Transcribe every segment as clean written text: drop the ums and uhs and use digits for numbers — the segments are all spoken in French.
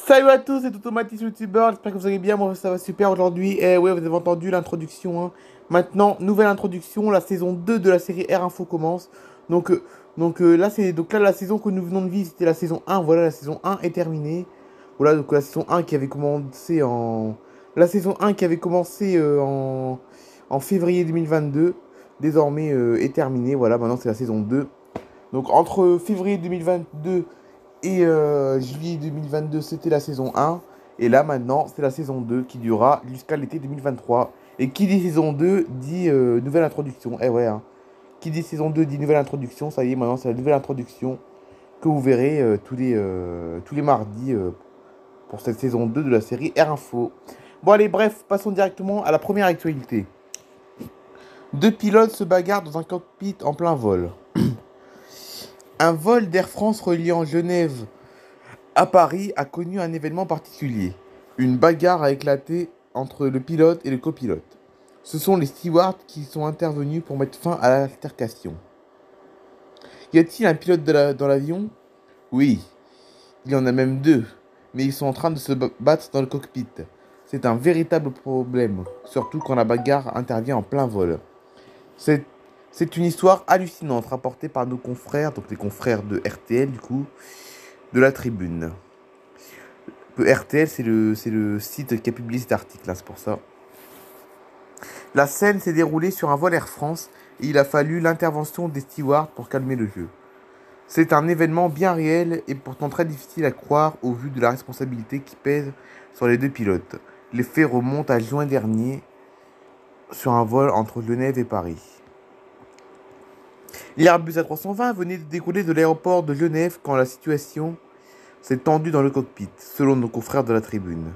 Salut à tous, c'est Automatis YouTuber, j'espère que vous allez bien, moi ça va super aujourd'hui. Et ouais, vous avez entendu l'introduction, hein. Maintenant, nouvelle introduction, la saison 2 de la série Air Info commence. Donc, là la saison que nous venons de vivre, c'était la saison 1. Voilà, la saison 1 est terminée. Voilà, donc la saison 1 qui avait commencé en la saison 1 qui avait commencé en février 2022, désormais est terminée. Voilà, maintenant c'est la saison 2. Donc entre février 2022 et juillet 2022, c'était la saison 1. Et là, maintenant, c'est la saison 2 qui durera jusqu'à l'été 2023. Et qui dit saison 2 dit nouvelle introduction. Eh ouais, hein. Qui dit saison 2 dit nouvelle introduction. Ça y est, maintenant, c'est la nouvelle introduction que vous verrez tous les mardis pour cette saison 2 de la série Air Info. Bon, allez, bref, passons directement à la première actualité. Deux pilotes se bagarrent dans un cockpit en plein vol. Un vol d'Air France reliant Genève à Paris a connu un événement particulier. Une bagarre a éclaté entre le pilote et le copilote. Ce sont les stewards qui sont intervenus pour mettre fin à l'altercation. Y a-t-il un pilote dans l'avion? Oui, il y en a même deux, mais ils sont en train de se battre dans le cockpit. C'est un véritable problème, surtout quand la bagarre intervient en plein vol. C'est, c'est une histoire hallucinante rapportée par nos confrères, donc les confrères de RTL du coup, de la Tribune. RTL, c'est le site qui a publié cet article, là, c'est pour ça. La scène s'est déroulée sur un vol Air France et il a fallu l'intervention des stewards pour calmer le jeu. C'est un événement bien réel et pourtant très difficile à croire au vu de la responsabilité qui pèse sur les deux pilotes. Les faits remontent à juin dernier sur un vol entre Genève et Paris. L'Airbus A320 venait de décoller de l'aéroport de Genève quand la situation s'est tendue dans le cockpit, selon nos confrères de la Tribune.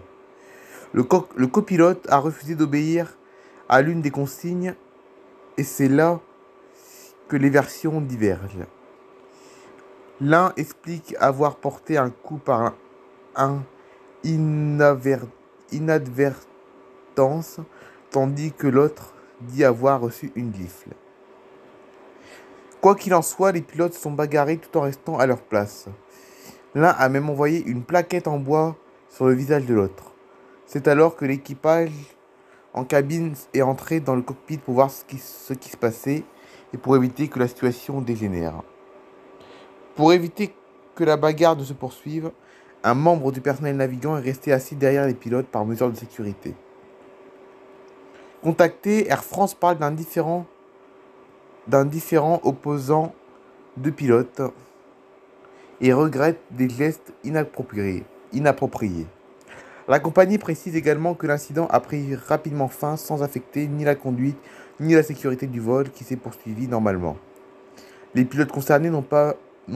Le copilote a refusé d'obéir à l'une des consignes et c'est là que les versions divergent. L'un explique avoir porté un coup par un inadvertance, tandis que l'autre dit avoir reçu une gifle. Quoi qu'il en soit, les pilotes se sont bagarrés tout en restant à leur place. L'un a même envoyé une plaquette en bois sur le visage de l'autre. C'est alors que l'équipage en cabine est entré dans le cockpit pour voir ce qui se passait et pour éviter que la situation dégénère. Pour éviter que la bagarre ne se poursuive, un membre du personnel navigant est resté assis derrière les pilotes par mesure de sécurité. Contacté, Air France parle d'un différend opposant deux pilotes et regrette des gestes inappropriés. La compagnie précise également que l'incident a pris rapidement fin sans affecter ni la conduite ni la sécurité du vol qui s'est poursuivi normalement. Les pilotes concernés n'ont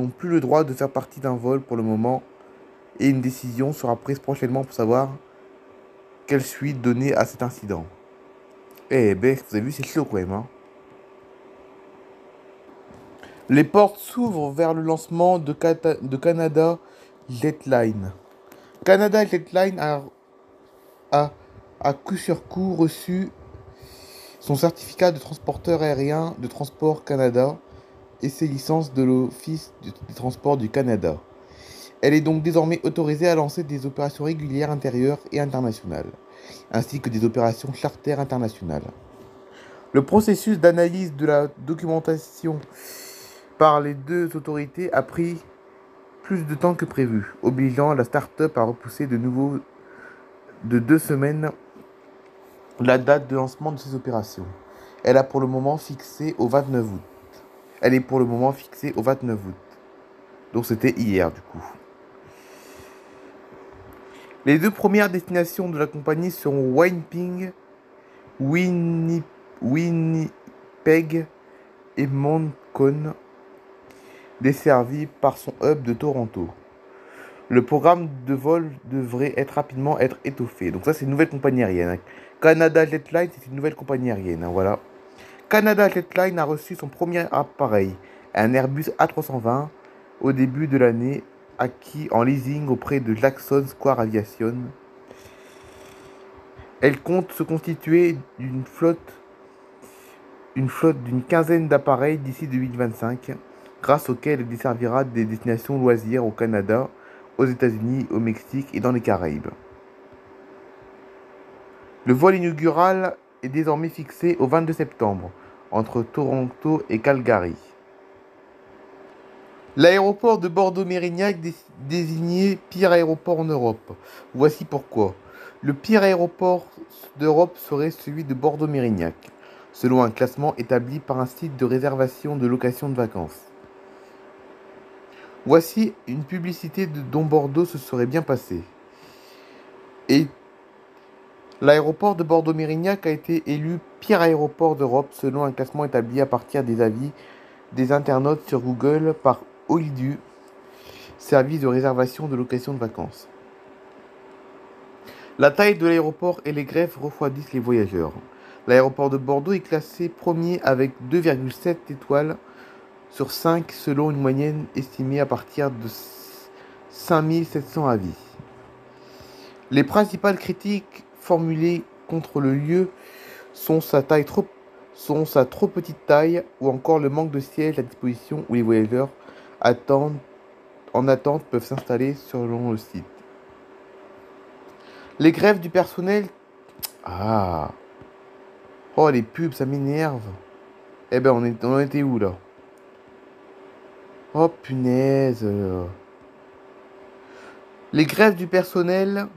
plus le droit de faire partie d'un vol pour le moment et une décision sera prise prochainement pour savoir quelle suite donner à cet incident. Eh ben, vous avez vu, c'est chaud quand même, hein. Les portes s'ouvrent vers le lancement de Canada Jetline. Canada Jetline a à coup sur coup reçu son certificat de transporteur aérien de Transport Canada et ses licences de l'Office des transports du Canada. Elle est donc désormais autorisée à lancer des opérations régulières intérieures et internationales, ainsi que des opérations charter internationales. Le processus d'analyse de la documentation par les deux autorités a pris plus de temps que prévu, obligeant la start-up à repousser de 2 semaines la date de lancement de ces opérations. Elle est pour le moment fixée au 29 août. Donc c'était hier du coup. Les deux premières destinations de la compagnie seront Winnipeg et Moncton, desservis par son hub de Toronto. Le programme de vol devrait rapidement être étoffé. Donc ça, c'est une nouvelle compagnie aérienne, hein. Canada Jetline, c'est une nouvelle compagnie aérienne, hein, voilà. Canada Jetline a reçu son premier appareil, un Airbus A320, au début de l'année, acquis en leasing auprès de Jackson Square Aviation. Elle compte se constituer d'une flotte d'une quinzaine d'appareils d'ici 2025, grâce auquel elle desservira des destinations loisirs au Canada, aux États-Unis, au Mexique et dans les Caraïbes. Le vol inaugural est désormais fixé au 22 septembre, entre Toronto et Calgary. L'aéroport de Bordeaux-Mérignac désigné pire aéroport en Europe. Voici pourquoi. Le pire aéroport d'Europe serait celui de Bordeaux-Mérignac, selon un classement établi par un site de réservation de location de vacances. Voici une publicité dont Bordeaux se serait bien passé. Et l'aéroport de Bordeaux-Mérignac a été élu pire aéroport d'Europe selon un classement établi à partir des avis des internautes sur Google par Holidu, service de réservation de location de vacances. La taille de l'aéroport et les grèves refroidissent les voyageurs. L'aéroport de Bordeaux est classé premier avec 2,7 étoiles sur 5 selon une moyenne estimée à partir de 5700 avis. Les principales critiques formulées contre le lieu sont sa trop petite taille ou encore le manque de sièges à disposition où les voyageurs en attente peuvent s'installer selon le site. Les grèves du personnel... Ah. Oh, les pubs, ça m'énerve. Eh ben, on était où, là? Oh, punaise. Les grèves du personnel...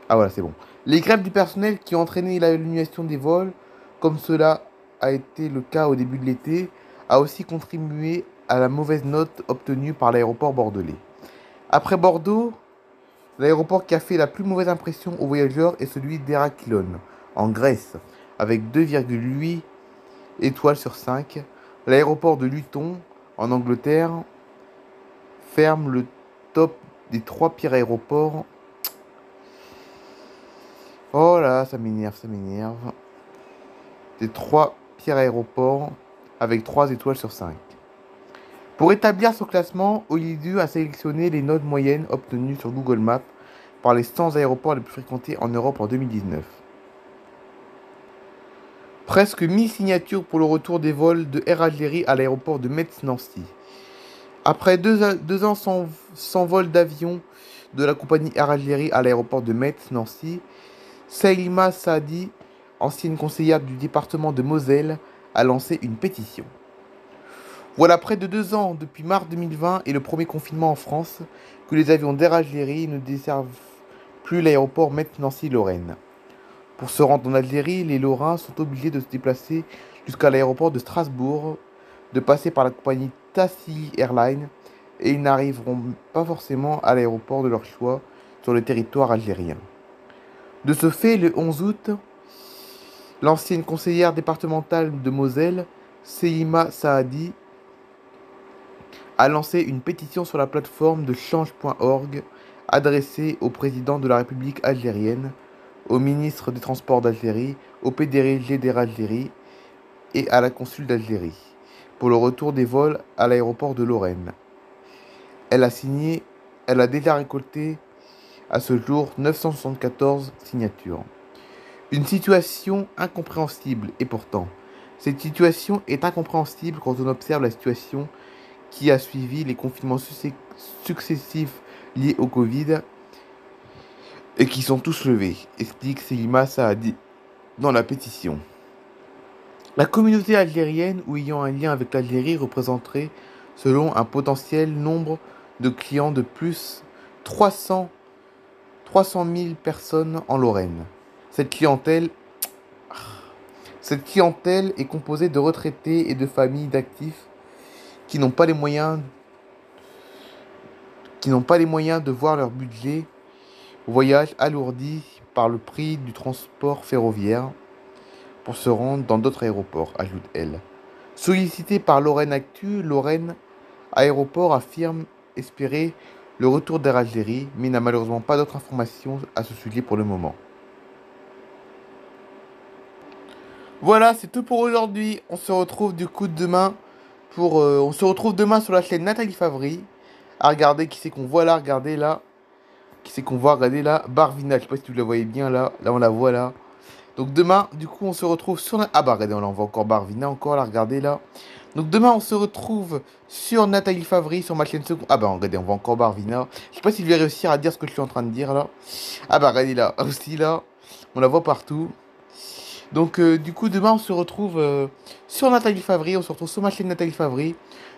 Ah, voilà, c'est bon. Les grèves du personnel qui ont entraîné l'annulation des vols, comme cela a été le cas au début de l'été, a aussi contribué à la mauvaise note obtenue par l'aéroport bordelais. Après Bordeaux, l'aéroport qui a fait la plus mauvaise impression aux voyageurs est celui d'Héraklion, en Grèce, avec 2,8 étoiles sur 5. L'aéroport de Luton, en Angleterre, ferme le top des 3 pires aéroports. Oh là, ça m'énerve, ça m'énerve. Des 3 pires aéroports, avec 3 étoiles sur 5. Pour établir son classement, Holidu a sélectionné les notes moyennes obtenues sur Google Maps par les 100 aéroports les plus fréquentés en Europe en 2019. Presque 1000 signatures pour le retour des vols de Air Algérie à l'aéroport de Metz-Nancy. Après 2 ans sans vol d'avion de la compagnie Air Algérie à l'aéroport de Metz-Nancy, Saïma Saadi, ancienne conseillère du département de Moselle, a lancé une pétition. Voilà près de 2 ans, depuis mars 2020 et le premier confinement en France, que les avions d'Air Algérie ne desservent plus l'aéroport Metz-Nancy-Lorraine. Pour se rendre en Algérie, les Lorrains sont obligés de se déplacer jusqu'à l'aéroport de Strasbourg, de passer par la compagnie Tassi Airlines, et ils n'arriveront pas forcément à l'aéroport de leur choix sur le territoire algérien. De ce fait, le 11 août, l'ancienne conseillère départementale de Moselle, Saïma Saadi, a lancé une pétition sur la plateforme de change.org adressée au président de la République algérienne, au ministre des Transports d'Algérie, au PDG d'Air Algérie et à la consul d'Algérie pour le retour des vols à l'aéroport de Lorraine. Elle a déjà récolté à ce jour 974 signatures. Une situation incompréhensible et pourtant, cette situation est incompréhensible quand on observe la situation qui a suivi les confinements successifs liés au Covid et qui sont tous levés, explique Saïma Saadi dans la pétition. La communauté algérienne ou ayant un lien avec l'Algérie représenterait, selon un potentiel nombre de clients de plus 300 000 personnes en Lorraine. Cette clientèle est composée de retraités et de familles d'actifs qui n'ont pas les moyens de voir leur budget voyage alourdi par le prix du transport ferroviaire pour se rendre dans d'autres aéroports, ajoute-t-elle. Sollicité par Lorraine Actu, Lorraine Aéroport affirme espérer le retour d'Air Algérie, mais n'a malheureusement pas d'autres informations à ce sujet pour le moment. Voilà, c'est tout pour aujourd'hui. On se retrouve du coup demain on se retrouve demain sur la chaîne Nathalie Favry. À regarder qui c'est qu'on voit là, regardez là. Qui c'est qu'on voit, regardez là. Barvina, je sais pas si vous la voyez bien là. Là on la voit là. Donc demain, du coup, on se retrouve sur la... Ah bah regardez, on voit encore Barvina, encore là, regardez là. Donc demain, on se retrouve sur Nathalie Favry, sur ma chaîne seconde. Ah bah regardez, on voit encore Barvina. Je sais pas s'il va réussir à dire ce que je suis en train de dire là. Ah bah regardez là, aussi là. On la voit partout. Donc du coup, demain, on se retrouve sur Nathalie Favry. On se retrouve sur ma chaîne Nathalie Favry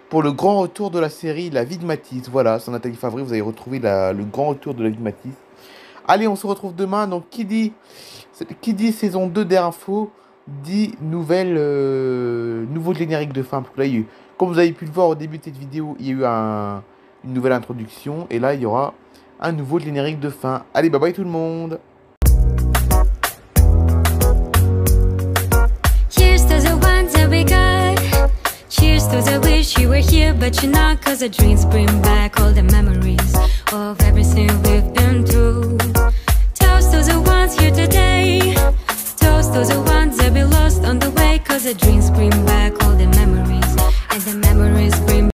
pour le grand retour de la série La vie de Mathis. Voilà, sur Nathalie Favry, vous allez retrouver le grand retour de La vie de Mathis. Allez, on se retrouve demain. Donc qui dit saison 2 d'Info dit nouveau générique de fin. Parce que là, comme vous avez pu le voir au début de cette vidéo, il y a eu une nouvelle introduction. Et là, il y aura un nouveau générique de fin. Allez, bye bye tout le monde. Cheers to the ones that we got. Cheers to the wish you were here, but you're not. Cause the dreams bring back all the memories of everything we've been through. Toast to the ones here today. Toast to the ones that we lost on the way. Cause the dreams bring back